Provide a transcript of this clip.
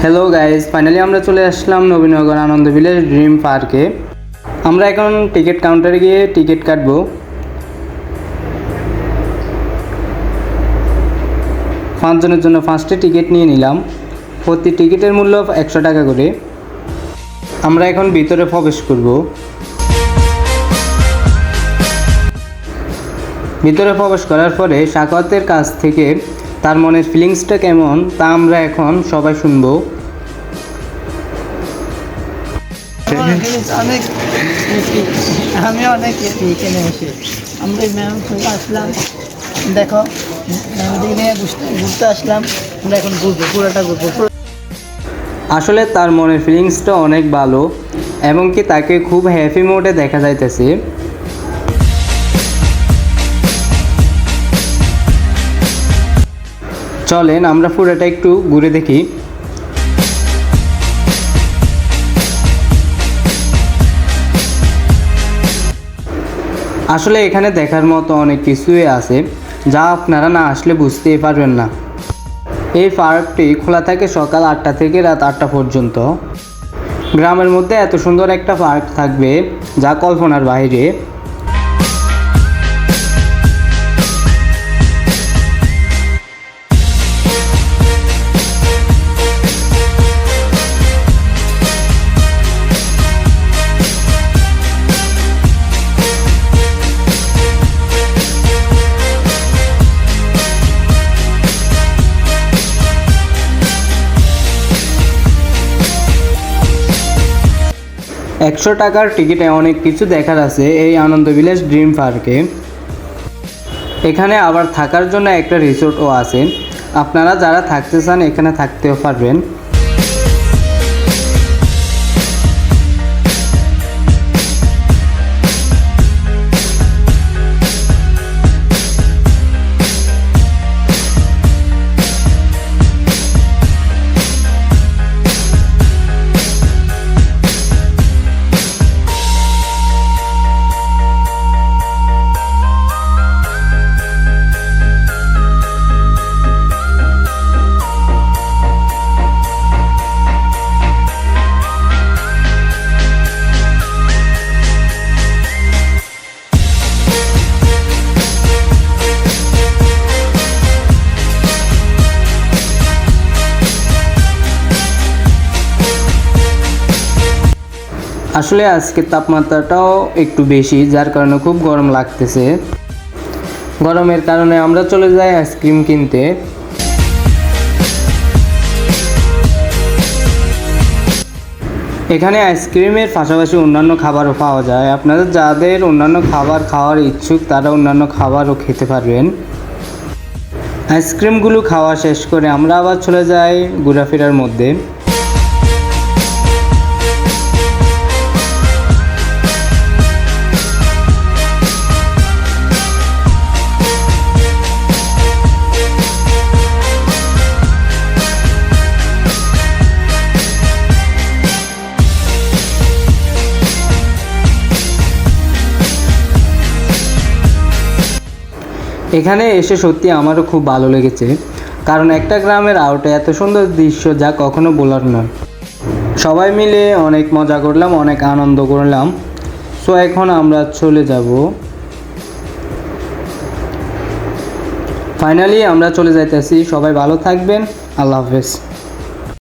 Hello guys, finally আমরা চলে আসলাম নবীনগর আনন্দ village dream পার্কে। আমরা এখন টিকিট কাউন্টারে গিয়ে টিকিট কাটবো। পাঁচজনের জন্য 5টি টিকিট নিয়ে নিলাম। প্রতি টিকিটের মূল্য 100 টাকা করে। আমরা এখন ভিতরে প্রবেশ করব। ভিতরে প্রবেশ করার পরে সাখাওয়াতের কাছ থেকে তার মনের ফিলিংসটা কেমন তা আমরা এখন সবাই শুনবো। আমি অনেক এখানে এসে আমরা ম্যাম সঙ্গে আসলাম, দেখো ম্যাম ঘুরতে আসলাম। আমরা এখন ঘুরবো, পুরোটা ঘুরবো। আসলে তার মনের ফিলিংসটা অনেক ভালো এবং কি তাকে খুব হ্যাপি মোডে দেখা যাইতেছে। চলেন আমরা পুরোটা একটু ঘুরে দেখি। আসলে এখানে দেখার মতো অনেক কিছুই আছে যা আপনারা না আসলে বুঝতেই পারবেন না। এই পার্কটি খোলা থাকে সকাল 8টা থেকে রাত 8টা পর্যন্ত। গ্রামের মধ্যে এত সুন্দর একটা পার্ক থাকবে যা কল্পনার বাইরে। একশো টাকার টিকিটে অনেক কিছু দেখার আছে এই আনন্দ ভিলেজ ড্রিম পার্কে। এখানে আবার থাকার জন্য একটা রিসোর্টও আছে। আপনারা যারা থাকতে চান এখানে থাকতেও পারবেন। আসলে আজকের তাপমাত্রাটাও একটু বেশি, যার কারণে খুব গরম লাগতেছে। গরমের কারণে আমরা চলে যাই আইসক্রিম কিনতে। এখানে আইসক্রিমের পাশাপাশি অন্যান্য খাবারও পাওয়া যায়। আপনাদের যাদের অন্যান্য খাবার খাওয়ার ইচ্ছুক তারা অন্যান্য খাবারও খেতে পারবেন। আইসক্রিমগুলো খাওয়া শেষ করে আমরা আবার চলে যাই ঘোরাফেরার মধ্যে। এখানে এসে সত্যি আমারও খুব ভালো লেগেছে, কারণ একটা গ্রামের আউটে এত সুন্দর দৃশ্য যা কখনো বলার নয়। সবাই মিলে অনেক মজা করলাম, অনেক আনন্দ করলাম। সো এখন আমরা চলে যাব। ফাইনালি আমরা চলে যাইতেছি। সবাই ভালো থাকবেন। আল্লাহ হাফেজ।